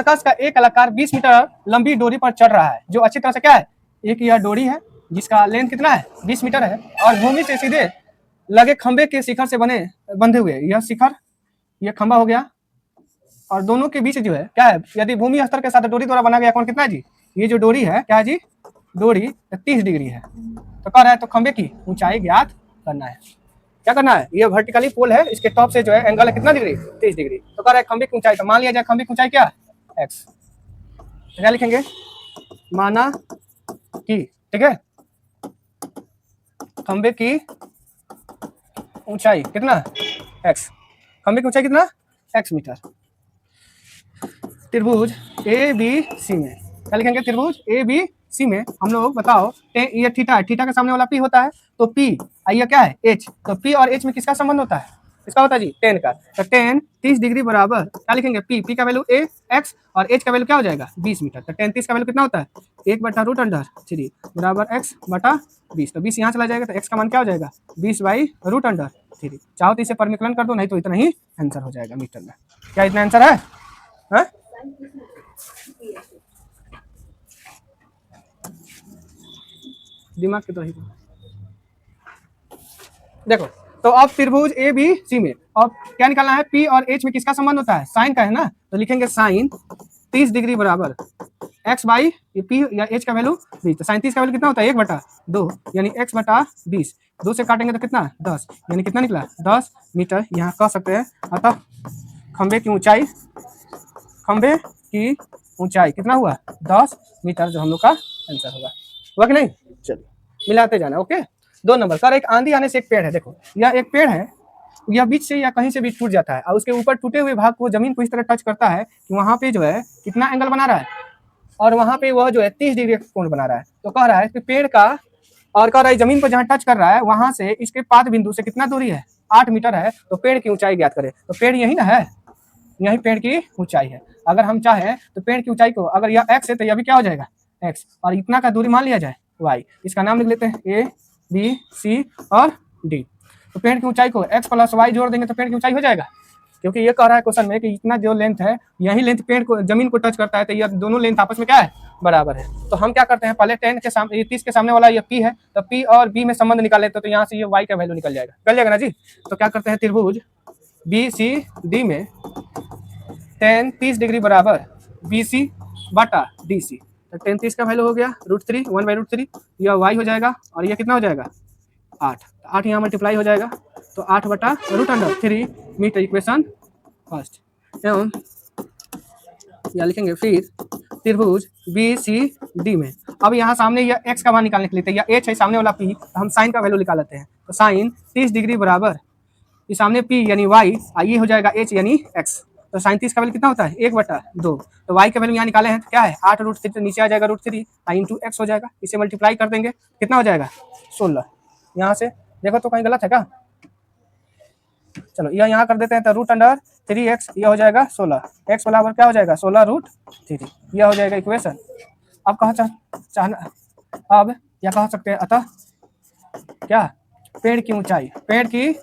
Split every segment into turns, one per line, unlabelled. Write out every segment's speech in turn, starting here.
Circus का एक कलाकार 20 मीटर लंबी डोरी पर चढ़ रहा है, जो अच्छी तरह से क्या है, एक यह डोरी है जिसका लेंथ कितना है, 20 मीटर है, और भूमि से सीधे लगे खंबे के शिखर से बंधे हुए, यह शिखर, यह खंबा हो गया, और दोनों के बीच जो है क्या है, यदि भूमि स्तर के साथ डोरी द्वारा बना गया कोण कितना है जी, ये जो डोरी है क्या है जी, डोरी 30 डिग्री है। तो कह रहा है तो खंबे की ऊंचाई ज्ञात करना है। क्या करना है, ये वर्टिकली पोल है, इसके टॉप से जो है एंगल है कितना डिग्री, 30 डिग्री। तो कह रहा है खंबे की ऊंचाई, तो मान लिया जाए खंबे की ऊंचाई क्या है, x। क्या लिखेंगे, माना कि, ठीक है, खंबे की ऊंचाई कितना, x, खंबे की ऊंचाई कितना, x मीटर। त्रिभुज ए बी सी में क्या लिखेंगे, त्रिभुज ए बी सी में हम लोग बताओ, ये थीटा है, थीटा के सामने वाला पी होता है, तो पी, ये क्या है एच, तो पी और एच में किसका संबंध होता है, किसका होता है जी, टेन का। तो टेन 30 डिग्री बराबर क्या लिखेंगे, पी, पी का वैल्यू ए एक्स और एच का वैल्यू क्या हो जाएगा 20 मीटर। तो टेन 30 का वैल्यू कितना होता है, 1/√3 बराबर एक्स बटा 20। तो 20 यहाँ चला जाएगा, तो एक्स का मान क्या हो जाएगा 20/√3। चाहो तो इसे परमिकलन कर दो, नहीं तो इतना ही आंसर हो जाएगा मीटर में। क्या इतना आंसर है, हाँ? दिमाग की तरह ही देखो। तो अब त्रिभुज ए बी सी में अब क्या निकालना है, पी और एच में किसका संबंध होता है, साइन का है ना, तो लिखेंगे साइन 30 डिग्री बराबर एक्स बाई ये पी या एच का वैल्यू 20। तो साइन 30 का वैल्यू कितना होता है 1/2 यानी x बटा 20, 2 से काटेंगे तो कितना 10, यानी कितना निकला 10 मीटर यहाँ कह सकते हैं। अतः खंबे की ऊंचाई, खंबे की ऊंचाई कितना हुआ 10 मीटर, जो हम लोग का आंसर होगा कि नहीं। चलिए मिलाते जाना, ओके। 2 नंबर, सर एक आंधी आने से एक पेड़ है, देखो यह एक पेड़ है, यह बीच से या कहीं से भी टूट जाता है और उसके ऊपर टूटे हुए भाग को जमीन को इस तरह टच करता है कि वहां पे जो है कितना एंगल बना रहा है, और वहां पे वह जो है 30 डिग्री कोण बना रहा है। तो कह रहा है कि पेड़ का, और कह रहा है जमीन को जहां टच कर रहा है वहां से इसके पाद बिंदु से कितना दूरी है 8 मीटर है, तो पेड़ की ऊंचाई ज्ञात करें। तो पेड़ यही ना है, यही पेड़ की ऊंचाई है। अगर हम चाहें तो पेड़ की ऊंचाई को, अगर यह x है तो यह भी क्या हो जाएगा x, और इतना का दूरी मान लिया जाए y, इसका नाम लिख लेते हैं a b c और d। तो पेड़ की ऊंचाई को x + y जोड़ देंगे तो पेड़ की ऊंचाई हो जाएगा, क्योंकि ये कह रहा है क्वेश्चन में कि इतना जो लेंथ है यही लेंथ पेड़ को जमीन को टच करता है, तो ये दोनों लेंथ आपस में क्या है बराबर है। तो हम क्या करते हैं, पहले 10 के सामने 30 के सामने वाला ये p है, तो p और b में संबंध निकाल लेते हैं, तो यहाँ से ये y का वैल्यू निकल जाएगा ना जी। तो क्या करते हैं, त्रिभुज बी सी डी में tan 30 डिग्री बराबर BC बटा DC। तो tan 30 का वैल्यू हो गया √3, 1/√3, यह y हो जाएगा, और यह कितना हो जाएगा 8, 8 यहाँ मल्टीप्लाई हो जाएगा, तो 8/√3 मीटर, इक्वेशन फर्स्ट। एवं या लिखेंगे फिर त्रिभुज BCD में, अब यहाँ सामने यह x का मान निकालने के लिए, तो यह h है सामने वाला p, तो हम साइन का वैल्यू निकाल लेते हैं। तो साइन 30 डिग्री बराबर ये सामने p यानी y, ये हो जाएगा h यानी x। तो साइन 30 का वैल्यू कितना होता है 1/2, तो y का वैल्यू यहाँ निकाले हैं, तो क्या है 8√3, तो नीचे आ जाएगा √3 इंटू x हो जाएगा, इसे मल्टीप्लाई कर देंगे कितना हो जाएगा 16। यहाँ से देखो तो कहीं गलत है क्या, चलो यह यहाँ कर देते हैं, तो √3x यह हो जाएगा 16, x बराबर क्या हो जाएगा 16√3, यह हो जाएगा इक्वेशन। अब कहा चाहना, अब यह कह सकते हैं अतः क्या पेड़ की ऊंचाई, पेड़ की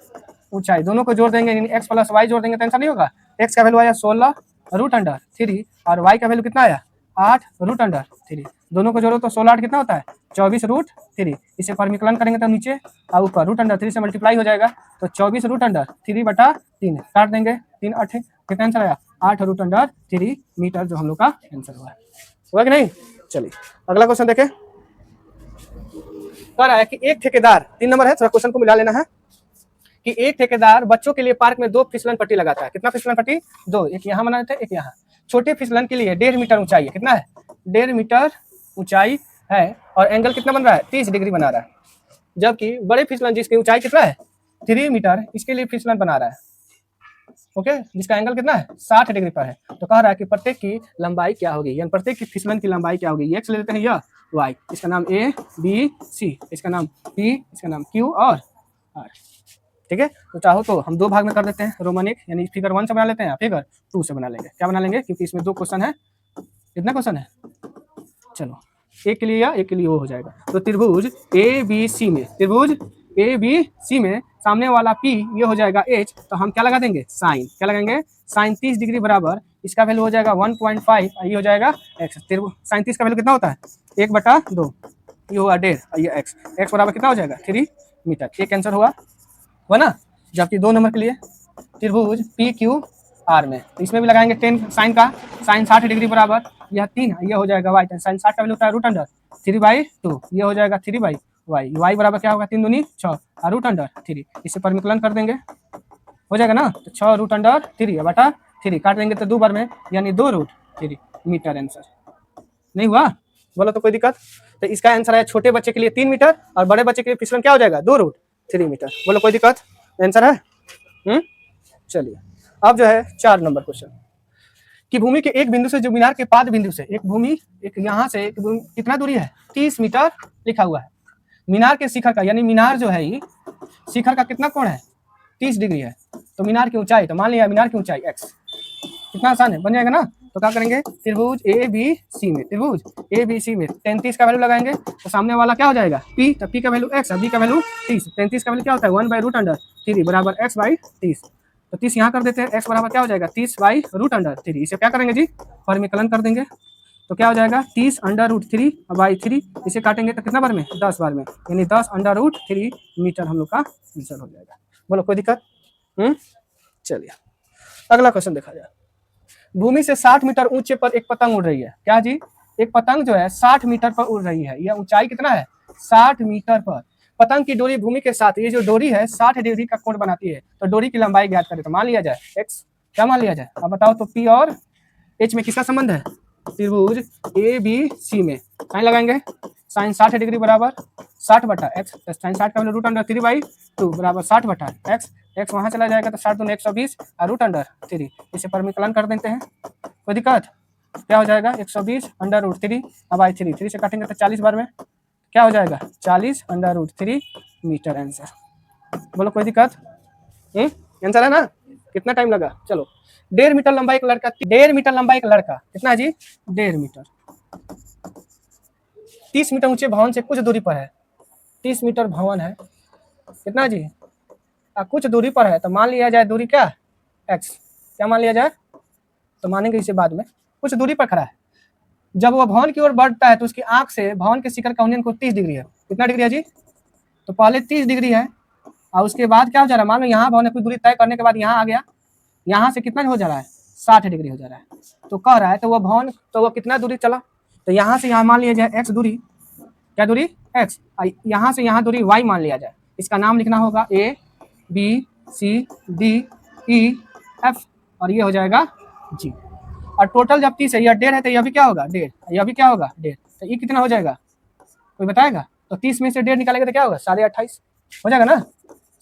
ऊंचाई दोनों को जोड़ देंगे, यानी x + y जोड़ देंगे तो आंसर नहीं होगा। x का वैल्यू आया 16√3 और y का वैल्यू कितना आया 8√3, दोनों को जोड़ो तो 16 8 कितना होता है 24√3, इसे परमिकलन करेंगे तो नीचे और ऊपर √3 से मल्टीप्लाई हो जाएगा, तो 24√3/3 काट देंगे, 3 8 कितना आंसर आया 8√3 मीटर, जो हम लोग का आंसर हुआ कि नहीं। चलिए अगला क्वेश्चन देखें। कह रहा है कि एक ठेकेदार, 3 नंबर है, थोड़ा क्वेश्चन को मिला लेना है, कि एक ठेकेदार बच्चों के लिए पार्क में 2 फिसलन पट्टी लगाता है। कितना फिसलन पट्टी 2, एक यहाँ बना देते हैं एक यहाँ। छोटे फिसलन के लिए 1.5 मीटर ऊंचाई है, कितना है 1.5 मीटर ऊंचाई है, और एंगल कितना बन रहा है 30 डिग्री बना रहा है, जबकि बड़े फिसलन जिसकी ऊंचाई कितना है 3 मीटर, इसके लिए फिसलन बना रहा है, ओके, जिसका एंगल कितना है 60 डिग्री पर है। तो कह रहा है कि प्रत्येक की लंबाई क्या होगी, यानी प्रत्येक की फिसलन की लंबाई क्या होगी, x ले लेते हैं, यह y, इसका नाम a b c, इसका नाम p, इसका नाम q और r, ठीक है। तो चाहो तो हम 2 भाग में कर देते हैं, रोमन 1 यानी फिगर 1 से बना लेते हैं, फिगर 2 से बना लेंगे। क्या बना लेंगे, क्योंकि इसमें 2 क्वेश्चन है, कितना क्वेश्चन है, चलो एक के लिए या एक के लिए वो हो जाएगा। तो त्रिभुज ABC में, त्रिभुज ABC में सामने वाला p ये हो जाएगा h, तो हम क्या लगा देंगे साइन, क्या लगाएंगे साइन 30 डिग्री बराबर इसका वैल्यू हो जाएगा 1.5, ये हो जाएगा x। साइन 30 का वैल्यू कितना होता है 1/2, ये हुआ 1.5, ये x बराबर कितना हो जाएगा 3 मीटर। ये कैंसर हुआ ना। जबकि 2 नंबर के लिए त्रिभुज पी क्यू आर में, तो इसमें भी लगाएंगे 10 साइन का, साइन 60 डिग्री बराबर यह 3, ये हो जाएगा y, साइन 60 का वैल्यू होता है √3/2, ये हो जाएगा 3/y, y बराबर क्या होगा 3 दूनी 6 और √3, इसे परिमिकलन कर देंगे हो जाएगा ना, तो 6 √3/3 काट देंगे तो 2 बार में, यानी 2√3 मीटर आंसर। नहीं हुआ, बोलो तो कोई दिक्कत। तो इसका आंसर है छोटे बच्चे के लिए 3 मीटर और बड़े बच्चे के लिए फिसलन क्या हो जाएगा 2√3 मीटर। बोलो कोई दिक्कत, आंसर है। चलिए अब जो है 4 नंबर क्वेश्चन कि भूमि के एक बिंदु से जो मीनार के पाद बिंदु से एक यहाँ से कितना दूरी है 30 मीटर लिखा हुआ है। मीनार के शिखर का, यानी मीनार जो है ये शिखर का कितना कोण है 30 डिग्री है, तो मीनार की ऊंचाई, तो मान लिया मीनार की ऊंचाई x, कितना आसान है, बन जाएगा ना। तो क्या करेंगे त्रिभुज ABC में, त्रिभुज ABC में 33 का वैल्यू लगाएंगे, तो सामने वाला क्या हो जाएगा p, तो p का वैल्यू x, b का वैल्यू 30, 33 का वैल्यू क्या होता है 1/√3 बराबर x/30, तो 30 यहाँ कर देते हैं, x बराबर क्या हो जाएगा 30/√3, इसे क्या करेंगे जी परिमिकलन कर देंगे, तो क्या हो जाएगा 30√3/3, इसे काटेंगे तो कितना बार में 10 बार में, यानी 10√3 मीटर हम लोग का आंसर हो जाएगा। बोलो कोई दिक्कत। चलिए अगला क्वेश्चन देखा जाए। भूमि से 60 मीटर ऊंचे पर एक पतंग उड़ रही है। क्या जी, एक पतंग जो है 60 मीटर पर उड़ रही है, यह ऊंचाई कितना है 60 मीटर पर। पतंग की डोरी भूमि के साथ, ये जो डोरी है 60 डिग्री का कोण बनाती है, तो डोरी की लंबाई ज्ञात करें, तो मान लिया जाए x, क्या मान लिया जाए अब बताओ, तो p और h में किसका संबंध है त्रिभुज ABC में, साइन लगाएंगे, साइन 60 डिग्री बराबर 60/x, साइन 60 का वैल्यू √3/2 बराबर 60/x, x वहां चला जाएगा तो 60 दूनी 120 और √3, इसे परिमिकलन कर देते हैं। कोई दिक्कत, क्या हो जाएगा 120√3/3, 3 से काटेंगे तो 40 बार में क्या हो जाएगा 40√3 मीटर आंसर। बोलो कोई दिक्कत, आंसर है ना। कितना टाइम लगा, चलो 1.5 मीटर लंबा एक लड़का, 1.5 मीटर लंबा एक लड़का, कितना है जी 1.5 मीटर, 30 मीटर ऊंचे भवन से कुछ दूरी पर है, 30 मीटर भवन है कितना जी कुछ दूरी पर है, तो मान लिया जाए दूरी क्या x, क्या मान लिया जाए, तो मानेंगे इसे बाद में, कुछ दूरी पर खड़ा है। जब वो भवन की ओर बढ़ता है तो उसकी आंख से भवन के शिखर का उन्नयन को 30 डिग्री है, कितना डिग्री है जी, तो पहले 30 डिग्री है और उसके बाद क्या हो जा रहा है, मान लो यहाँ भवन कुछ दूरी तय करने के बाद यहाँ आ गया, यहाँ से कितना हो जा रहा है 60 डिग्री हो जा रहा है, तो कह रहा है तो वो भवन, तो वो कितना दूरी चला, तो यहाँ से यहाँ मान लिया जाए x दूरी, क्या दूरी x, यहाँ से यहाँ दूरी y मान लिया जाए, इसका नाम लिखना होगा A B C D E F और ये हो जाएगा G, और टोटल जब 30 है, यह 1.5 है तो यह भी क्या होगा 1.5, यह भी क्या होगा 1.5, तो ये कितना हो जाएगा कोई बताएगा, तो 30 में से 1.5 निकालेगा तो क्या होगा 28.5 हो जाएगा ना,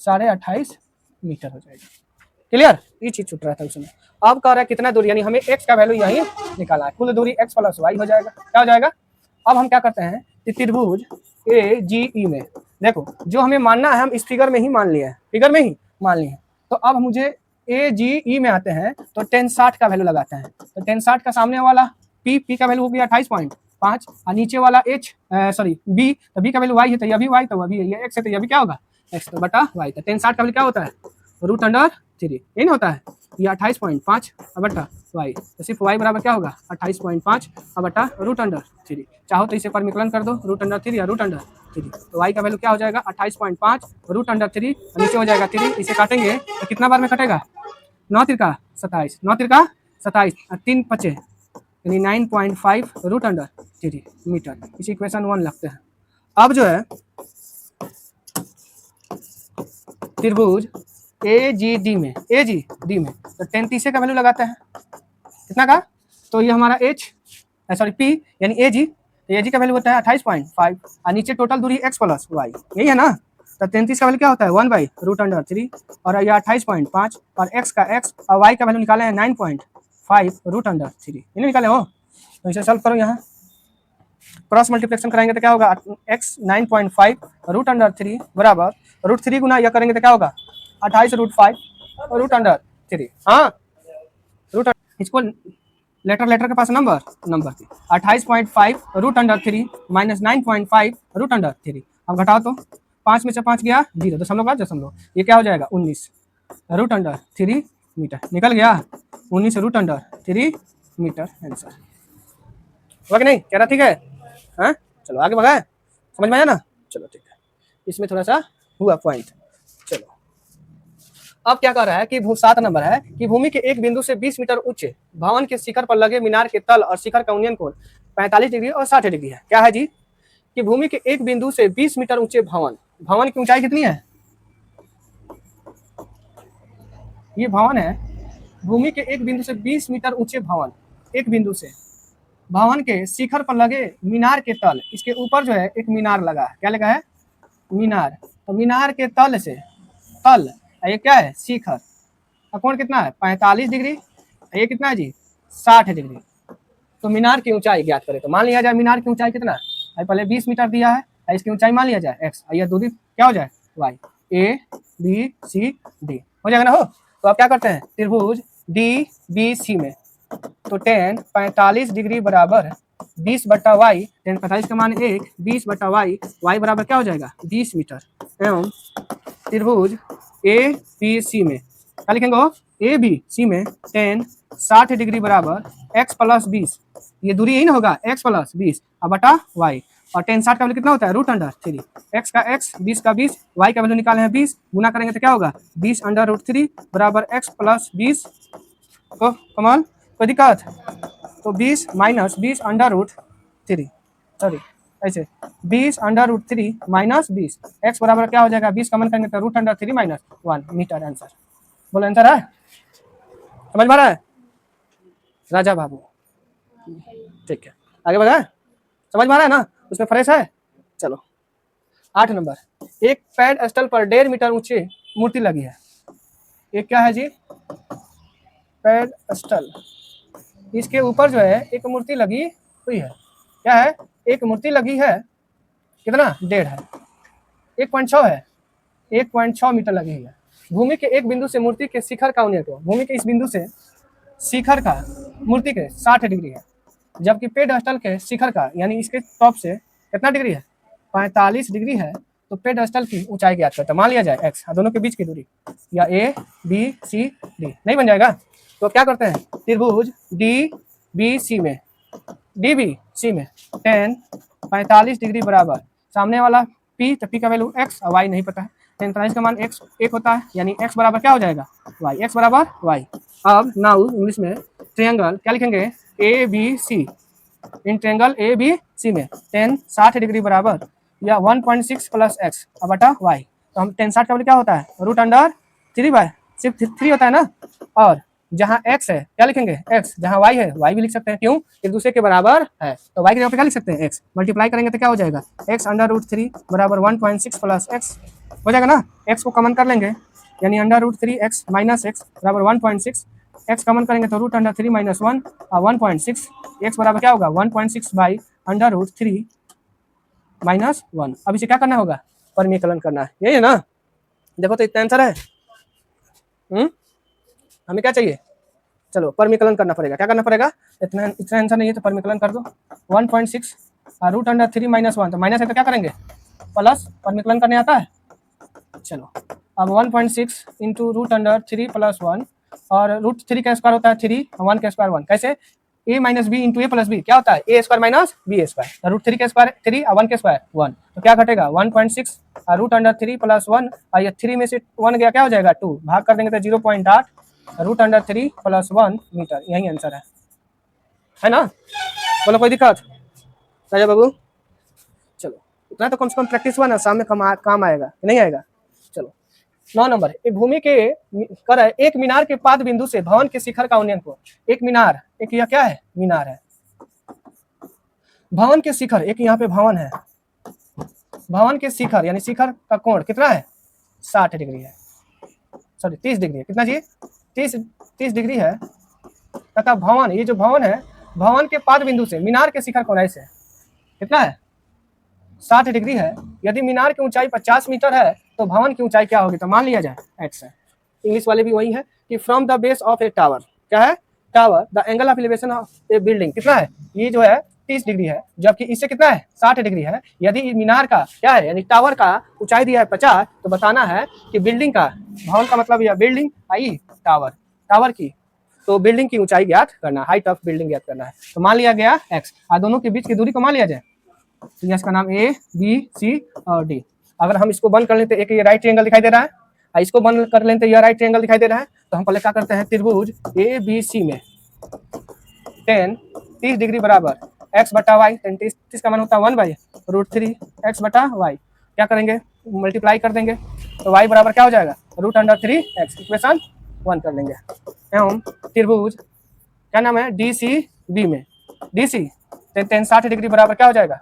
28.5 मीटर हो जाएगा। क्लियर, ये चीज छूट रहा था उसमें। अब कह रहा है कितना दूरी, यानी हमें x का वैल्यू यही निकाला है, कुल दूरी x + y हो जाएगा, क्या हो जाएगा। अब हम क्या करते हैं त्रिभुज AGE में, देखो जो हमें मानना है हम इस फिगर में ही मान लिए हैं, फिगर में ही मान लिए हैं, तो अब मुझे AGE में आते हैं तो tan 60 का वैल्यू लगाते हैं, तो tan 60 का सामने वाला p का वैल्यू हो गया 28.5 और नीचे वाला b, तो b का वैल्यू y है तो यह भी y, तो वह भी ये x है तो यह भी क्या होगा x, तो बटा y, तो tan 60 का वैल्यू क्या होता है √3, ये नहीं होता है, ये 28.5 बटा y, तो सिर्फ y बराबर क्या होगा 28.5 बटा √3, चाहो तो इसे परिमिकलन कर दो √3 या √3, तो y का वैल्यू क्या हो जाएगा 28.5 √3, नीचे हो जाएगा 3, इसे काटेंगे तो कितना बार में कटेगा 9×3 = 27, 9×3 = 27 और 3 × 5 यानी 9.5 √3 मीटर, इसी इक्वेशन 1 लगते हैं। अब जो है त्रिभुज AGD में तो tan 30 का वैल्यू लगाते हैं, कितना का, तो ये हमारा P यानी AG, तो AG का वैल्यू होता है 28.5 और नीचे टोटल दूरी x + y, यही है ना, तो 33 का वैल्यू क्या होता है 1/√3 और ये 28.5 और x का x और y का वैल्यू निकाले हैं 9.5 √3, ये निकाले हो, तो इसे सॉल्व करो, यहाँ क्रॉस मल्टीप्लिकेशन कराएंगे तो क्या होगा x 9.5 √3 बराबर √3 गुना यह करेंगे तो क्या होगा 28√5 √3, हाँ इसको लेटर के पास नंबर की 28.5 √3 - 9.5 √3, अब घटाओ तो 5 में से 5 गया 0, दशमलव का दशमलव, ये क्या हो जाएगा 19 रूट अंडर 3 मीटर, निकल गया 19 रूट अंडर 3 मीटर आंसर। हुआ कि नहीं, कह रहा ठीक है। हाँ चलो आगे बढ़ाए, समझ में आया ना। चलो ठीक है, इसमें थोड़ा सा हुआ पॉइंट। चलो अब क्या कर रहा है कि 7 नंबर है कि भूमि के एक बिंदु से 20 मीटर ऊंचे भवन के शिखर पर लगे मीनार के तल और शिखर का उन्नयन कोण 45 डिग्री और 60 डिग्री है। क्या है जी कि भूमि के एक बिंदु से 20 मीटर ऊंचे भवन की ऊंचाई कितनी है, ये भवन है, भूमि के एक बिंदु से 20 मीटर ऊंचे एक बिंदु से भवन के शिखर पर लगे मीनार के तल, इसके ऊपर जो है एक मीनार लगा है, क्या लगा है मीनार, तो मीनार के तल से तल ये क्या है शिखर, कोण कितना है 45 डिग्री, ये कितना है जी 60 डिग्री। तो मीनार की ऊंचाई ज्ञात करें, तो मान लिया जाए मीनार की ऊंचाई कितना है, पहले 20 मीटर दिया है, इसकी ऊंचाई मान लिया जाए x, ये दूरी क्या हो जाए y, a b c d हो जाएगा ना हो। तो आप क्या करते हैं त्रिभुज डी बी सी में, तो tan 45 डिग्री बराबर 20/y, tan 45 का मान 1, 20/y, y बराबर क्या हो जाएगा 20 मीटर, एवं त्रिभुज ए बी सी में क्या लिखेंगे हो, ए बी सी में tan 60 डिग्री बराबर x प्लस 20, ये दूरी यही ना होगा x प्लस 20 अब बटा y, और tan 60 का वैल्यू कितना होता है रूट अंडर 3, x का x 20 का 20, y का वैल्यू निकाले हैं 20, गुना करेंगे तो क्या होगा 20 अंडर रूट 3 बराबर x प्लस 20, तो कमाल कोई दिक्कत, तो 20 माइनस 20 अंडर रूट 3, सॉरी ऐसे 20 अंडर रूट 3 माइनस 20, x बराबर क्या हो जाएगा 20 कमन करेंगे तो root under 3 minus 1 metre answer. बोलो आंसर है, समझ में आ रहा है राजा बाबू, ठीक है आगे बढ़ा, समझ में आ रहा है ना, उसमें फ्रेश है। चलो 8 नंबर, एक पैड स्थल पर 1.5 मीटर ऊंची मूर्ति लगी है, एक क्या है जी पैड स्थल, इसके ऊपर जो है एक मूर्ति लगी हुई है, क्या है एक मूर्ति लगी है, कितना 1.5 है, 1.6 है, 1.6 मीटर लगी है। भूमि के एक बिंदु से मूर्ति के शिखर का उन्नयन कोण, भूमि के इस बिंदु से शिखर का मूर्ति के 60 डिग्री है, जबकि पेड़ स्थल के शिखर का यानी इसके टॉप से कितना डिग्री है 45 डिग्री है, तो पेड़ स्थल की ऊंचाई ज्ञात करते हैं, मान लिया जाए x, दोनों के बीच की दूरी या a b c d, नहीं बन जाएगा तो क्या करते हैं त्रिभुज डी बी सी में tan 45 डिग्री बराबर सामने वाला p, तो p का वैल्यू x और y नहीं पता है, tan 45 का मान x 1 होता है, यानी x बराबर क्या हो जाएगा y, x बराबर y। अब नाउ इंग्लिश में ट्रायंगल क्या लिखेंगे ए बी सी, इन ट्रायंगल ए बी सी में tan 60 डिग्री बराबर या 1.6 प्लस x अब बटा y, तो हम tan 60 का वैल्यू क्या होता है रूट अंडर 3 बाय सिर्फ 3 होता है ना, और जहाँ x है क्या लिखेंगे x, जहाँ y है y भी लिख सकते हैं, क्यों एक दूसरे के बराबर है, तो y की जगह पे क्या लिख सकते हैं x, मल्टीप्लाई करेंगे तो क्या हो जाएगा x अंडर रूट 3 बराबर 1.6 प्लस x हो जाएगा ना, x को कॉमन कर लेंगे यानी under root 3 x minus x बराबर 1.6, x कॉमन करेंगे तो रूट अंडर 3 माइनस 1 और 1.6, x बराबर क्या होगा 1.6 बाई अंडर रूट 3 माइनस 1। अब इसे क्या करना होगा परिमीकरण करना है, यही है ना, देखो तो इतना आंसर है। हमें क्या चाहिए, चलो परिमीकरण करना पड़ेगा, क्या करना पड़ेगा, इतना आंसर नहीं है तो परिमीकरण कर दो 1.6 और रूट अंडर 3 माइनस 1, तो माइनस है तो क्या करेंगे प्लस, परिमीकरण करने आता है। चलो अब 1.6 इंटू रूट अंडर 3 प्लस 1, और रूट 3 का स्क्वायर होता है 3 और 1 का स्क्वायर 1, कैसे a minus B into A plus B क्या होता है A square minus B square, तो रूट 3 का स्क्वायर 3 और 1 का स्क्वायर 1, तो क्या घटेगा 1.6 और रूट अंडर 3 प्लस 1, और ये 3 में से 1 गया क्या हो जाएगा 2, भाग कर देंगे तो 0.8 रूट अंडर 3 प्लस 1 मीटर, यही आंसर है ना। बोलो कोई दिक्कत राजा बाबू, चलो इतना तो कम से कम प्रैक्टिस हुआ ना, सामने काम आएगा नहीं आएगा। चलो 9 नंबर, एक भूमि के कर एक मीनार के पाद बिंदु से भवन के शिखर का उन्नयन कोण, एक मीनार, एक यह क्या है मीनार है, भवन के शिखर, एक यहाँ पे भवन है, भवन के शिखर यानी शिखर का कोण कितना है 60 डिग्री है, सॉरी 30 डिग्री है, कितना जी 30 डिग्री है, तथा भवन, ये जो भवन है भवन के पाद बिंदु से मीनार के शिखर कोण ऐसे कितना है 60 डिग्री है, यदि मीनार की ऊंचाई 50 मीटर है तो भवन की ऊंचाई क्या होगी, तो मान लिया जाए x है। इंग्लिश वाले भी वही है कि from the base of A tower, क्या है tower the angle of elevation of A building कितना है, ये जो है 30 डिग्री है, जबकि इससे कितना है 60 डिग्री है। यदि मीनार का क्या है यानी टावर का ऊंचाई दिया है 50, तो बताना है कि बिल्डिंग का, भवन का मतलब यह बिल्डिंग आई टावर, टावर की, तो बिल्डिंग की ऊंचाई ज्ञात करना, हाइट ऑफ बिल्डिंग ज्ञात करना है। तो मान लिया गया x, और दोनों के बीच की दूरी को मान लिया जाए, तो इसका नाम ए बी सी और डी। अगर हम इसको बंद कर लेते, एक ये राइट ट्रायंगल दिखाई दे रहा है, इसको बंद कर लेते यह राइट ट्रायंगल दिखाई दे रहा है, तो हम पहले क्या करते हैं, त्रिभुज ए बी सी में tan 30 डिग्री बराबर x बटा वाई, 30 का मान होता है 1/√3 x बटा वाई, क्या करेंगे मल्टीप्लाई कर देंगे, तो y बराबर क्या हो जाएगा √3x, इक्वेशन 1 कर लेंगे। एवं त्रिभुज क्या नाम है डी सी बी में, डी सी tan 60 डिग्री बराबर क्या हो जाएगा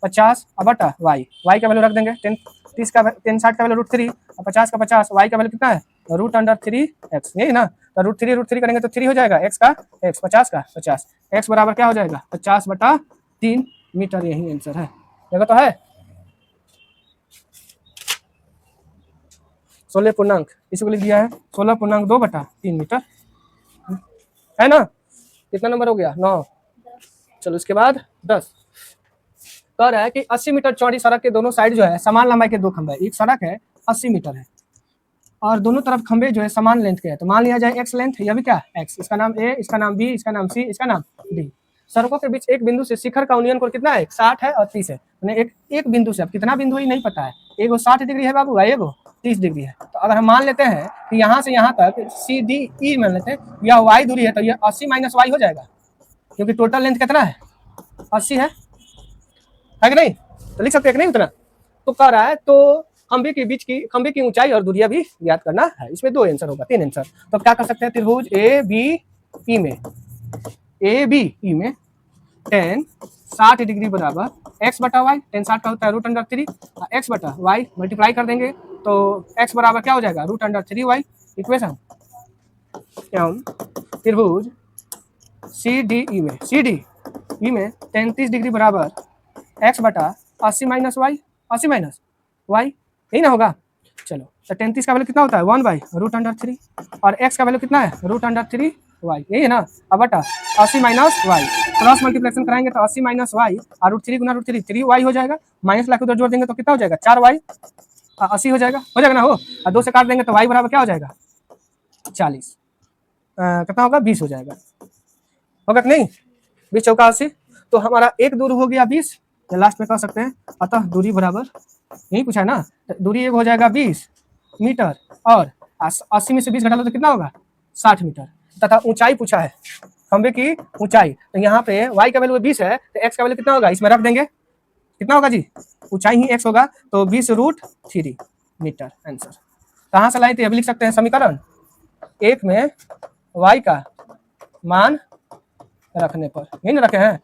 50 बटा वाई, वाई का वैल्यू रख देंगे, tan 60 का वैल्यू √3 और 50 का 50, वाई का वैल्यू कितना है √3x, यही ना, तो √3 करेंगे तो 3 हो जाएगा, x का x, 50 का 50, x बराबर क्या हो जाएगा 50/3 मीटर, यही आंसर है। देखो तो है 16 पूर्णांक, इसको लिख दिया है 16.2/3 मीटर, है ना। कितना नंबर हो गया 9। चलो इसके बाद 10 कह रहा है कि 80 मीटर चौड़ी सड़क के दोनों साइड जो है समान लंबाई के दो खंभे, एक सड़क है 80 मीटर है और दोनों तरफ खंभे जो है समान लेंथ के है, तो मान लिया जाए x लेंथ, यह भी क्या x, इसका नाम a, इसका नाम b, इसका नाम c, इसका नाम d। सड़कों के बीच एक बिंदु से शिखर का यूनियन कोण कितना है 60 है और 30 है, मैंने एक बिंदु से, अब कितना बिंदु ही नहीं पता है, एगो 60 डिग्री है बाबू, एगो 30 डिग्री है। तो अगर हम मान लेते हैं कि यहाँ से यहाँ तक सी डी ई मान लेते हैं, यह y दूरी है, तो यह 80 माइनस y हो जाएगा, क्योंकि टोटल लेंथ कितना है 80 है कि नहीं, तो लिख सकते हैं कि नहीं उतना। तो कह रहा है तो खंभे के बीच की, खंभे की ऊंचाई और दूरियां भी ज्ञात करना है, इसमें 2 आंसर होगा, 3 आंसर। तो क्या कर सकते हैं, त्रिभुज ए बी ई में tan 60 डिग्री बराबर x बटा वाई, tan 60 का होता है √3 x बटा वाई, मल्टीप्लाई कर देंगे तो x बराबर क्या हो जाएगा √3y, इक्वेशन। एवं त्रिभुज सी डी ई में tan 30 डिग्री बराबर x बटा 80 माइनस वाई, 80 माइनस वाई, यही ना होगा। चलो तो 33 का वैल्यू कितना होता है 1/√3 और x का वैल्यू कितना है √3y, यही है ना। अब बटा 80 माइनस वाई, क्रॉस मल्टीप्लिकेशन कराएंगे तो 80 माइनस वाई और √3 गुना √3 3y हो जाएगा, माइनस ला के उधर जोड़ देंगे तो कितना हो जाएगा 4y, 80 हो जाएगा ना, हो और 2 से काट देंगे तो y बराबर क्या हो जाएगा 40, कितना होगा 20 हो जाएगा, होगा कि नहीं, 20 चौका 80। तो हमारा एक दूर हो गया 20, या लास्ट में कह सकते हैं, अतः दूरी बराबर, यही पूछा है ना, दूरी एक हो जाएगा 20 मीटर और 80 में से 20 घटा लो तो कितना होगा 60 मीटर, तथा ऊंचाई पूछा है खंबे की ऊंचाई, तो यहाँ पे y का वैल्यू 20 है तो x का वैल्यू कितना होगा, इसमें रख देंगे, कितना होगा जी, ऊंचाई ही x होगा तो 20√3 मीटर आंसर। कहाँ से लाए थे, अब लिख सकते हैं समीकरण 1 में y का मान रखने पर, यही ना रखे हैं,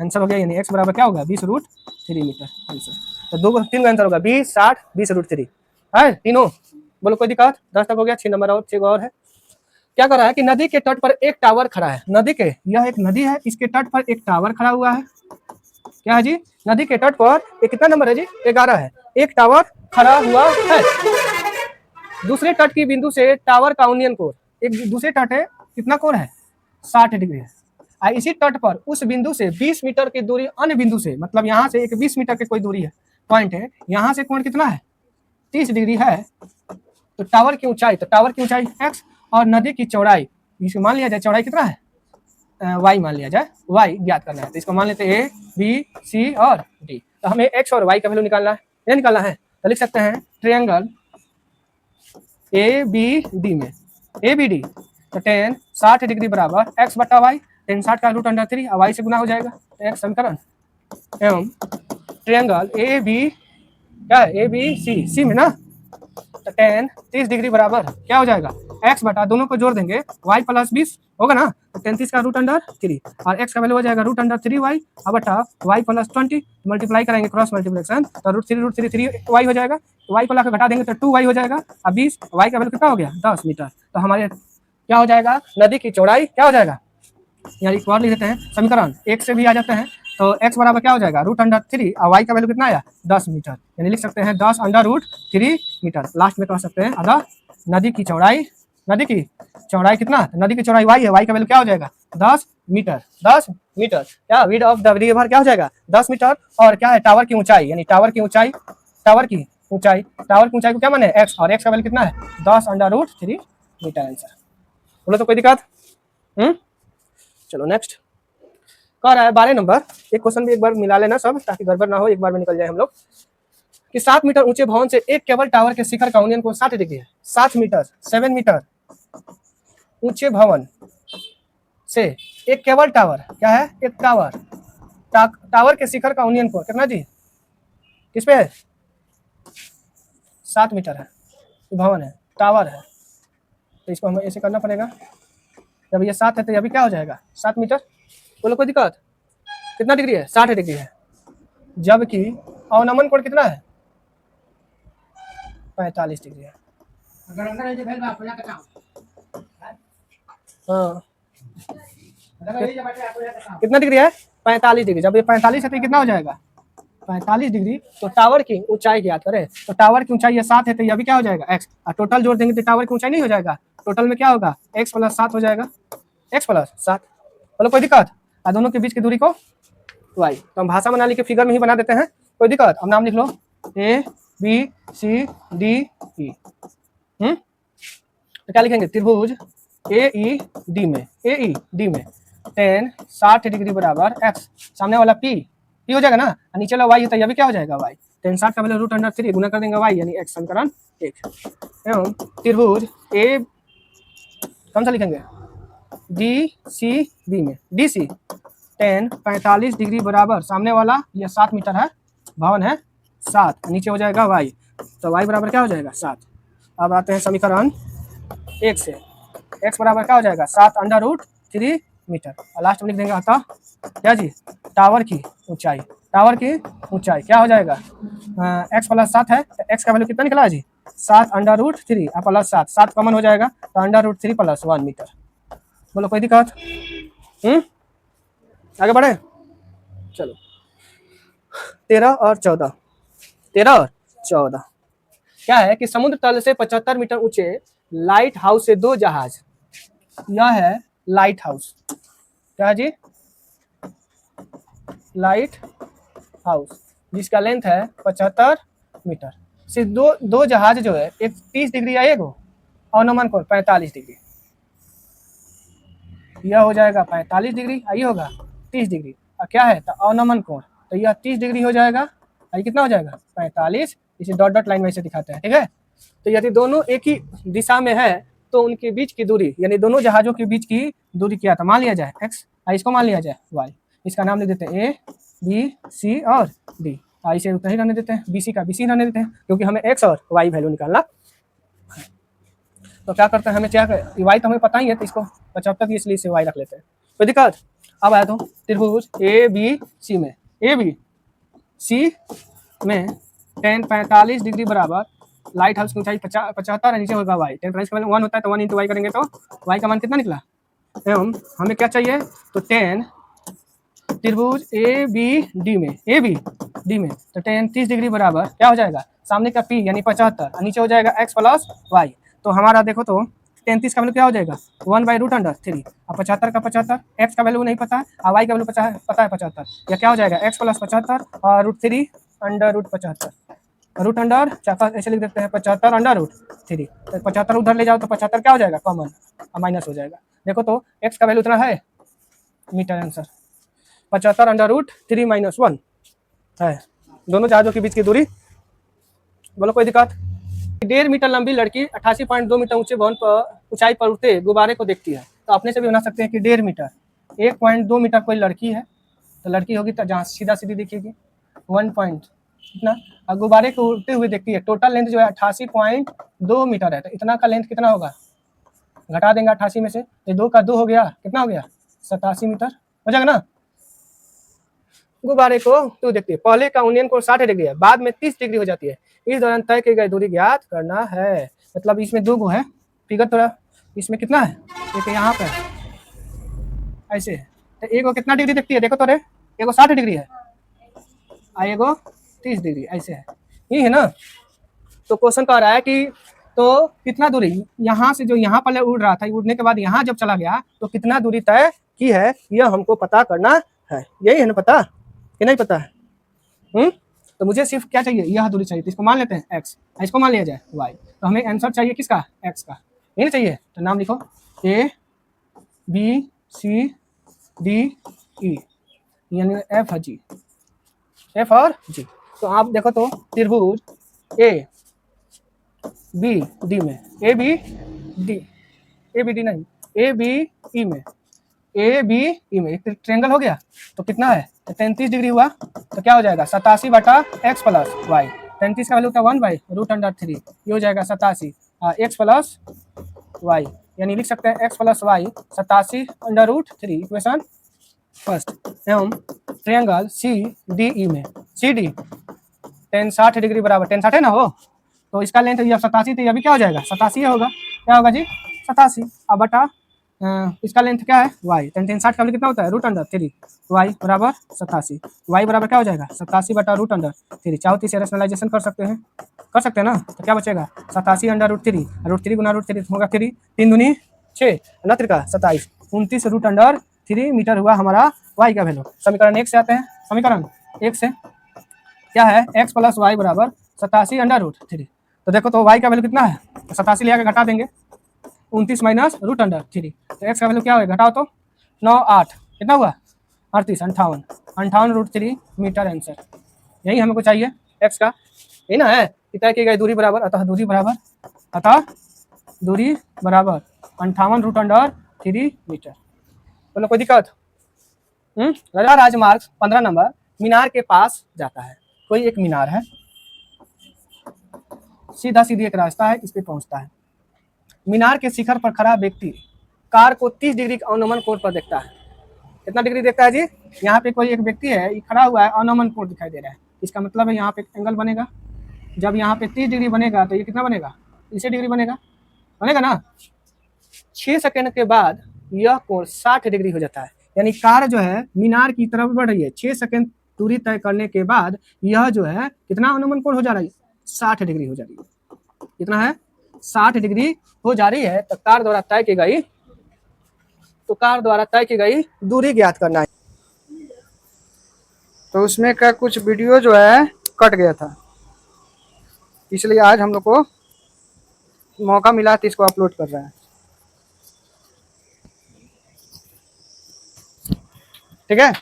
आंसर हो गया, यानी x बराबर क्या होगा 20√3 मीटर आंसर। तो 3 आंसर होगा 20, 60, 20√3 है तीनों। बोलो कोई दिक्कत, 10 तक हो गया, 6 नंबर और 6 और है। क्या कर रहा है कि नदी के तट पर एक टावर खड़ा है, नदी के, यह एक नदी है, इसके तट पर एक टावर खड़ा हुआ है, क्या है जी, नदी के तट पर एक कितना नंबर है जी 11 है, एक टावर खड़ा हुआ है। दूसरे तट की बिंदु से टावर का यूनियन कोण, एक दूसरे तट है कितना कोण है 60 डिग्री है, इसी तट पर उस बिंदु से 20 मीटर की दूरी अन्य बिंदु से, मतलब यहाँ से एक 20 मीटर की कोई दूरी है, पॉइंट है, यहाँ से कोण कितना है 30 डिग्री है। तो टावर की ऊंचाई, तो टावर की ऊंचाई x और नदी की चौड़ाई, इसको मान लिया जाए चौड़ाई कितना है y मान लिया जाए, y ज्ञात करना है, तो इसको मान लेते हैं a b c और d। तो हमें x और y का वैल्यू निकालना है, ये निकालना है, तो लिख सकते हैं ट्रायंगल ABD में ABD, तो tan 60 डिग्री बराबर x बटा वाई, tan 60 का √3 और y से गुना हो जाएगा, तो एक समीकरण। एवं ट्रायंगल AB क्या है ABC में ना, तो tan 30 डिग्री बराबर क्या हो जाएगा x बटा, दोनों को जोड़ देंगे y प्लस 20 होगा ना, तो 33 का √3 और x का वैल्यू हो जाएगा √3y बटा y प्लस 20, मल्टीप्लाई करेंगे क्रॉस मल्टीप्लिकेशन तो √3 3y हो जाएगा, तो y को लाकर घटा देंगे तो 2y हो जाएगा, अब 20, y का वैल्यू कितना हो गया 10 मीटर। तो हमारे क्या हो जाएगा, नदी की चौड़ाई क्या हो जाएगा, यानी एक बार लिख देते हैं समीकरण 1 से भी आ जाते हैं, तो x बराबर क्या हो जाएगा √3 और y का वैल्यू कितना आया 10 मीटर, यानी लिख सकते हैं 10√3 मीटर। लास्ट में कह सकते हैं अतः नदी की चौड़ाई, नदी की चौड़ाई कितना, नदी की चौड़ाई y है, y का वैल्यू क्या हो जाएगा 10 मीटर, 10 मीटर। क्या विड्थ ऑफ द रिवर क्या हो जाएगा 10 मीटर। और क्या है टावर की ऊंचाई, यानी टावर की ऊंचाई, टावर की ऊंचाई, टावर की ऊंचाई को क्या माने x, और x का वैल्यू कितना है 10√3 मीटर। आंसर बोलो तो कोई दिक्कत। चलो नेक्स्ट कह रहा है 12 नंबर। एक क्वेश्चन भी एक बार मिला लेना सब, ताकि गड़बड़ ना हो, एक बार में निकल जाए हम लोग। कि 7 मीटर ऊंचे भवन से एक केबल टावर के शिखर का यूनियन कोण 60 डिग्री है। 7 मीटर 7 मीटर ऊंचे भवन से एक केबल टावर, क्या है एक टावर, टावर के शिखर का यूनियन कोण कितना जी, किस पे है 7 मीटर है, भवन है, टावर है, तो इसको हमें ऐसे करना पड़ेगा। जब ये 7 है तो ये भी क्या हो जाएगा 7 मीटर। बोलो कोई दिक्कत। कितना डिग्री है 60 डिग्री है, जबकि अवनमन कोण कितना है 45 डिग्री है। हाँ कितना डिग्री है 45 डिग्री। जब ये 45 है तो कितना हो जाएगा 45 डिग्री। तो टावर की ऊंचाई ज्ञात करें, तो टावर की ऊंचाई ये 7 है, तो यह भी क्या हो जाएगा x, और टोटल जोड़ देंगे तो टावर की ऊंचाई नहीं हो जाएगा, टोटल में क्या होगा x + 7 हो जाएगा, x + 7। बोलो कोई दिक्कत। और दोनों के बीच की दूरी को y, तो हम भाषा बना लिख के फिगर में ही बना देते हैं, कोई दिक्कत। अब नाम लिख लो a b c d e। तो क्या लिखेंगे त्रिभुज AED में tan 60 डिग्री बराबर x, सामने वाला p हो जाएगा ना, नीचे वाला y है तो यह भी क्या हो जाएगा y, tan 60 का वैल्यू √3 गुना कर देंगे y, यानी x समीकरण 1। एवं त्रिभुज A कौन सा लिखेंगे DCB में, DC tan 45 डिग्री बराबर, सामने वाला यह 7 मीटर है, भवन है 7, नीचे हो जाएगा y, तो y बराबर क्या हो जाएगा 7। अब आते हैं समीकरण 1 से, x बराबर क्या हो जाएगा 7√3 मीटर, और लास्ट में लिख देंगे अतः क्या जी टावर की ऊंचाई, टावर की ऊंचाई क्या हो जाएगा x + 7 है, तो x का वैल्यू कितना निकला जी 7√3 और +7, 7 कॉमन हो जाएगा तो √3 + 1 मीटर। बोलो कोई दिक्कत। आगे बढ़े चलो 13 और 14 क्या है कि समुद्र तल से 75 मीटर ऊंचे लाइट हाउस से 2 जहाज, यह है लाइट हाउस, क्या है जी लाइट हाउस, जिसका लेंथ है 75 मीटर, सिर्फ दो जहाज जो है, एक 30 डिग्री आएगा और अवनमन कोण 45 डिग्री, यह हो जाएगा 45 डिग्री, ये होगा 30 डिग्री, और क्या है तो अवनमन कोण, तो यह 30 डिग्री हो जाएगा, ये कितना हो जाएगा 45, इसे डॉट डॉट लाइन में से दिखाते हैं, ठीक है। तो यदि दोनों एक ही दिशा में है तो उनके बीच की दूरी, यानी दोनों जहाजों के बीच की दूरी क्या था मान लिया जाए x, इसको मान लिया जाए y, इसका नाम लिख देते हैं A B C और D, इसे उतना ही रहने देते हैं, BC का BC रहने देते हैं, क्योंकि हमें x और y वैल्यू निकालना। तो क्या करते हैं हमें क्या y तो हमें पता ही है, तो इसको 75 इसलिए इसे y रख लेते हैं, कोई दिक्कत। अब आया तो त्रिभुज ABC में, ABC में tan 45 डिग्री बराबर लाइट हाउस की ऊंचाई 75 नीचे होगा y, tan प्राइस का वैल्यू 1 होता है तो 1 × y करेंगे तो y का मान कितना निकला। एवं हमें क्या चाहिए तो tan त्रिभुज ABD में तो tan 30 डिग्री बराबर क्या हो जाएगा, सामने का p यानी 75 और नीचे हो जाएगा x + y, तो हमारा देखो तो tan 30 का वैल्यू क्या हो जाएगा 1/√3, और 75 का 75, x का वैल्यू नहीं पता है और y का वैल्यू पता है 75, या क्या हो जाएगा x + 75 और √3 √75, रूट अंडर ऐसे लिख देते हैं 75/√3, तो 75 उधर ले जाओ तो 75 क्या हो जाएगा कॉमन और माइनस हो जाएगा। देखो तो x का वैल्यू उतना है मीटर, आंसर 75/√3 - 1 है, दोनों जहाजों के बीच की दूरी। बोलो कोई दिक्कत। 1.5 मीटर लंबी लड़की 88.2 मीटर ऊंचे भवन पर ऊंचाई पर उठते गुब्बारे को देखती है, तो अपने से भी बना सकते हैं कि 1.5 मीटर 1.2 मीटर कोई लड़की है, तो लड़की होगी तो जहाँ सीधा सीधी दिखेगी 1 पॉइंट इतना, और गुब्बारे को उड़ते हुए देखती है, टोटल लेंथ जो है 88.2 मीटर है, तो इतना का लेंथ कितना होगा, घटा देंगे 88 में से, ये 2 का 2 हो गया, कितना हो गया 87 मीटर हो जाएगा ना। गुब्बारे को तो देखती है, पहले का यूनियन कोण 60 डिग्री है, बाद में 30 डिग्री हो जाती है, इस दौरान तय की गई दूरी ज्ञात करना है। मतलब इसमें 2 गो है फिगर, थोड़ा इसमें कितना है, एक यहाँ पे ऐसे है, तो एक कितना डिग्री देखती है देखो तो रे, एक 60 डिग्री है और एक 30 डिग्री ऐसे है, ये है ना। तो क्वेश्चन कह रहा है कि तो कितना दूरी यहाँ से जो यहाँ पर उड़ रहा था, उड़ने के बाद यहाँ जब चला गया तो कितना दूरी तय की है, यह हमको पता करना है। यही है ना पता कि नहीं पता है? तो मुझे सिर्फ क्या चाहिए, यह दूरी चाहिए, तो इसको मान लेते हैं x, इसको मान लिया जाए y। तो हमें आंसर चाहिए किसका, x का, यही चाहिए। तो नाम लिखो A B C D E, यानी F है G, F और G। तो आप देखो तो त्रिभुज A B D में, A B D नहीं, A B E में, A B E में एक ट्रायंगल हो गया। तो कितना है, तो 33 डिग्री हुआ। तो क्या हो जाएगा 87/x प्लस y। 33 का वैल्यू होता है 1/√3, ये हो जाएगा 87 x प्लस y, यानी लिख सकते हैं x plus Y 87/√3। Equation first. एवं ट्रायंगल सी डी ई में, सी डी tan 60 डिग्री बराबर, tan 60 है ना हो, तो इसका लेंथ ये 87, तो ये भी क्या हो जाएगा 87 होगा। क्या होगा जी 87। अब बटा इसका लेंथ क्या है y, tan 60 का कितना होता है √3, y बराबर 87, y बराबर क्या हो जाएगा 87/√3। चाहो तो इसे रैशनलाइजेशन कर सकते हैं ना। तो क्या बचेगा 87/√3, √3 गुना √3 होगा 3, 3 दूनी 6, 69 का 27, 29√3 मीटर हुआ हमारा y का वैल्यू। समीकरण 1 से आते हैं, समीकरण 1 से क्या है x प्लस वाई बराबर 87/√3। तो देखो तो y का वैल्यू कितना है, तो 87 ले आके घटा देंगे, 29 माइनस √3। तो x का वैल्यू क्या होगा, घटाओ तो 9 8 कितना हुआ 38, 58/√3 मीटर आंसर। यही हमको चाहिए x का, यही ना है। तय की गई दूरी बराबर, अतः दूरी बराबर 58/√3 मीटर। बोलो कोई दिक्कत? राजा राजमार्ग 15 नंबर मीनार के पास जाता है। कोई एक मीनार है, सीधा सीधी एक रास्ता है, इस पे पहुंचता है। मीनार के शिखर पर खड़ा व्यक्ति कार को 30 डिग्री के अवनमन कोण पर देखता है। कितना डिग्री देखता है जी, यहाँ पे कोई एक व्यक्ति है, ये खड़ा हुआ है, अवनमन कोण दिखाई दे रहा है। इसका मतलब है यहाँ पे एंगल बनेगा। जब यहाँ पे 30 डिग्री बनेगा तो ये कितना बनेगा, 30 डिग्री बनेगा ना। 6 सेकंड के बाद यह कोण 60 डिग्री हो जाता है, यानी कार जो है मीनार की तरफ बढ़ रही है। 6 सेकंड दूरी तय करने के बाद यह जो है कितना अनुमान कोण हो जा रही है, 60 डिग्री हो जा रही है। कितना है 60 डिग्री हो जा रही है। तो कार द्वारा तय की गई दूरी ज्ञात करना है। तो उसमें का कुछ वीडियो जो है कट गया था, इसलिए आज हम लोग को मौका मिला तो इसको अपलोड कर रहे हैं। ठीक है,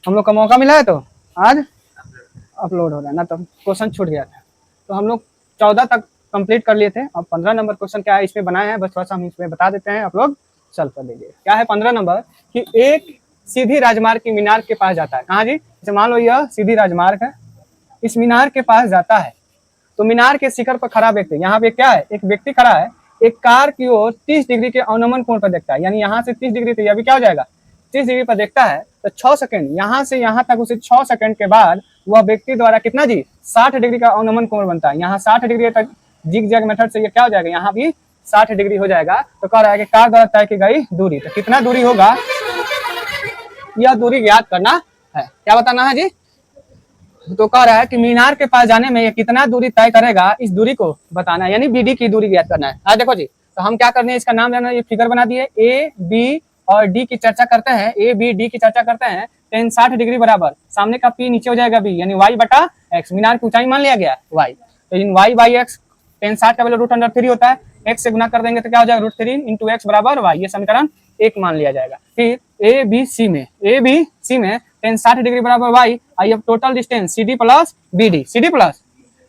हम लोग का मौका मिला है तो आज अपलोड हो रहा है, ना तो क्वेश्चन छूट गया था। तो हम लोग 14 तक कंप्लीट कर लिए थे। अब 15 नंबर क्वेश्चन क्या है इसमें बनाए हैं, बस थोड़ा सा हम इसमें बता देते हैं, आप लोग सॉल्व कर लीजिए। क्या है 15 नंबर कि एक सीधी राजमार्ग की मीनार के पास जाता है। कहाँ जी, जैसे मान लो यह सीधी राजमार्ग है, इस मीनार के पास जाता है। तो मीनार के शिखर पर खड़ा व्यक्ति, यहाँ पे क्या है, एक व्यक्ति खड़ा है, एक कार की ओर 30 डिग्री के अवनमन कोण पर देखता है, यानी यहाँ से 30 डिग्री, तो यह भी क्या हो जाएगा 30 डिग्री पर देखता है। तो 6 सेकंड, यहाँ से यहाँ तक उसे 6 सेकंड के बाद वह व्यक्ति द्वारा कितना जी 60 डिग्री का अवनमन कोण बनता है। यहाँ 60 डिग्री तक जिग जैग मेथड से ये क्या हो जाएगा, यहाँ भी 60 डिग्री हो जाएगा। तो कह रहा है कि कार द्वारा तय की गई दूरी, तो कितना दूरी होगा यह दूरी ज्ञात करना है। क्या बताना है जी, तो कह रहा है कि मीनार के पास जाने में ये कितना दूरी तय करेगा, इस दूरी को बताना है, यानी बीडी की दूरी ज्ञात करना है। आज देखो जी, तो हम क्या करने हैं, इसका नाम लेना, ये फिगर बना दिए, ए बी और डी की चर्चा करते हैं, ए बी डी की चर्चा करते हैं। tan 60 डिग्री बराबर सामने का p नीचे हो जाएगा b, यानी y बटा x। मीनार की ऊंचाई मान लिया गया y, तो इन y बाई x, tan 60 का वैल्यू √3 होता है, x से गुना कर देंगे तो क्या हो जाएगा √3 इंटू x बराबर y। ये समीकरण 1 मान लिया जाएगा। फिर ए बी सी में tan 60 डिग्री बराबर y, आई अब total distance C D plus B D, C D plus,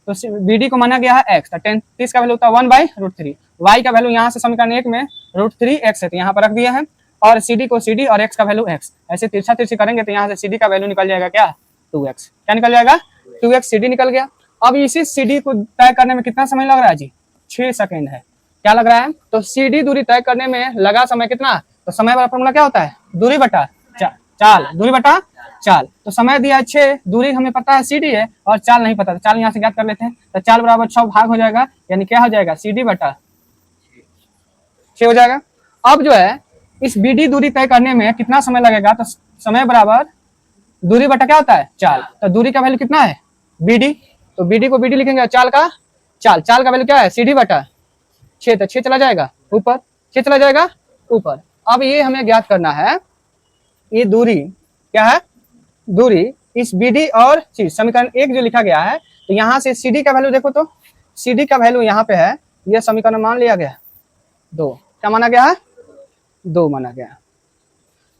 तो बी डी को माना गया है x, तो tan 30 का वैल्यू होता है 1/√3। y का वैल्यू यहाँ से समीकरण 1 में √3x है, तो यहाँ पर रख दिया है, और सी डी को सी डी और x का वैल्यू x। ऐसे तिरछा तिरछी करेंगे तो यहाँ से सी डी का वैल्यू निकल जाएगा क्या 2x। क्या निकल जाएगा 2x, सी डी निकल गया। अब इसी सी डी को तय करने में कितना समय लग रहा है जी, 6 सेकंड है। क्या लग रहा है, तो सी डी दूरी तय करने में लगा समय कितना, तो समय वाला फॉर्मूला क्या होता है, दूरी बटा चाल, दूरी बटा चाल। तो समय दिया 6, दूरी हमें पता है सी डी है, और चाल नहीं पता, तो चाल यहाँ से ज्ञात कर लेते हैं। तो चाल बराबर 6 भाग हो जाएगा, यानी क्या हो जाएगा सी डी बटा 6 हो जाएगा। अब जो है इस बीडी दूरी तय करने में कितना समय लगेगा, तो समय बराबर दूरी बटा क्या होता है चाल। तो दूरी का वैल्यू कितना है बीडी, तो बीडी को बीडी लिखेंगे, चाल का वैल्यू क्या है सीडी बटा 6, तो 6 चला जाएगा ऊपर, 6 चला जाएगा ऊपर। अब ये हमें ज्ञात करना है ये दूरी क्या है, दूरी इस BD और C, समीकरण 1 जो लिखा गया है, तो यहाँ से CD का वैल्यू देखो, तो CD का वैल्यू यहाँ पे है, ये समीकरण मान लिया गया 2, क्या माना गया है, 2 माना गया।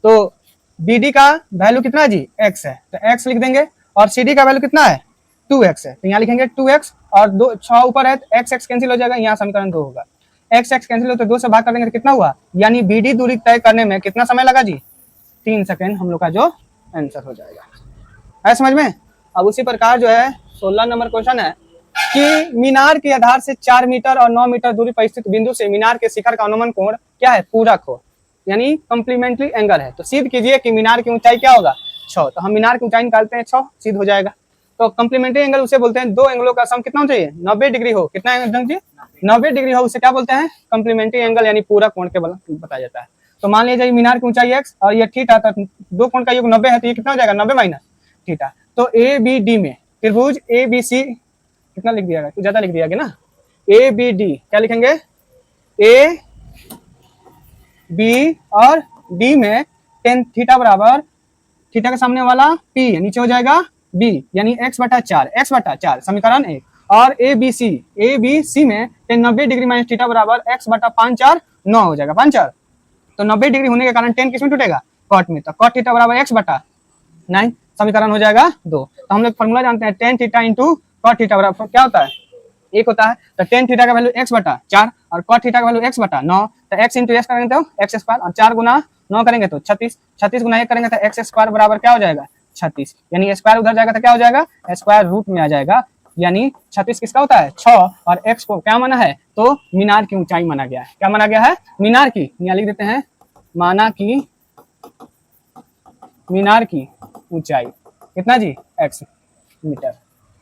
तो BD का वैल्यू कितना है जी, x है, तो x लिख देंगे, और CD का वैल्यू कितना है, 2x है, तो यहाँ लिखेंगे 2x, और 2 6 ऊपर है, तो x कैंसिल हो जाएगा, यहाँ समीकरण 2 होगा, x कैंसिल हो तो 2 से भाग कर देंगे तो कितना हुआ, यानी BD दूरी तय करने में कितना समय लगा जी, 3 सेकेंड हम लोग का जो आंसर हो जाएगा, है समझ में। अब उसी प्रकार जो है 16 नंबर क्वेश्चन है कि मीनार के आधार से 4 मीटर और 9 मीटर दूरी पर स्थित बिंदु से मीनार के शिखर का अनुमान कोण क्या है, पूरक हो, यानी कॉम्प्लीमेंट्री एंगल है। तो सिद्ध कीजिए कि मीनार की ऊंचाई क्या होगा, 6। तो हम मीनार की ऊंचाई निकालते हैं 6, सिद्ध हो जाएगा। तो कॉम्प्लीमेंट्री एंगल उसे बोलते हैं, दो एंगलों का सम कितना होना चाहिए, 90 डिग्री हो, कितना एंगल जी, 90 डिग्री हो, उसे क्या बोलते हैं, कॉम्प्लीमेंट्री एंगल, यानी पूरक कोण के बताया जाता है। तो मान लीजिए मीनार की ऊंचाई x और ये थीटा, तो दो कोण का योग 90 है, तो ये कितना हो जाएगा, 90 माइनस थीटा। तो ABD में त्रिभुज ABC कितना लिख दिया गया, कुछ ज्यादा लिख दिया गया ना, ABD क्या लिखेंगे, A B और D में tan थीटा बराबर, थीटा के सामने वाला P नीचे हो जाएगा B, यानी x/4 समीकरण 1, और ABC में tan 90 डिग्री माइनस थीटा बराबर x/5/4 9 हो जाएगा, 5/4। तो 90 डिग्री होने के कारण tan किसमें टूटेगा, कॉट में, तो cot थीटा बराबर x/9 समीकरण हो जाएगा 2। तो हम लोग फॉर्मूला जानते हैं, tan theta into cot theta बराबर क्या होता है, 1 होता है। तो tan थीटा का वैल्यू x/4 और cot थीटा का वैल्यू x/9, तो x इंटू x करेंगे तो x² और 4 गुना 9 करेंगे तो 36, 36 गुना 1 करेंगे तो x² बराबर क्या हो जाएगा, 36, यानी स्क्वायर उधर जाएगा तो क्या हो जाएगा, स्क्वायर रूट में आ जाएगा, यानी 36 किसका होता है, 6, और x को क्या माना है, तो मीनार की ऊंचाई माना गया है, क्या माना गया है, मीनार की, यहाँ लिख देते हैं, माना की मीनार की ऊंचाई कितना जी, x मीटर,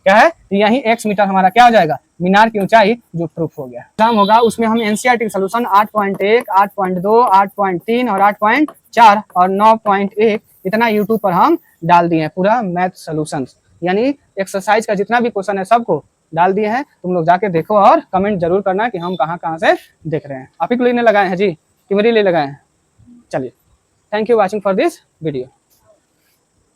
क्या है, यही x मीटर हमारा क्या हो जाएगा, मीनार की ऊंचाई, जो प्रूफ हो गया। एग्जाम होगा उसमें हम एनसीईआरटी सॉल्यूशन 8.1, 8.2, 8.3 और 8.4 और 9.1 इतना यूट्यूब पर हम डाल दिए हैं, पूरा मैथ सॉल्यूशंस, यानी एक्सरसाइज का जितना भी क्वेश्चन है सबको डाल दिए हैं, तुम लोग जाके देखो और कमेंट जरूर करना कि हम कहाँ से देख रहे हैं। आप ही को लिए लगाए हैं जी, कि मेरे लिए लगाए हैं। चलिए, thank you watching for this video.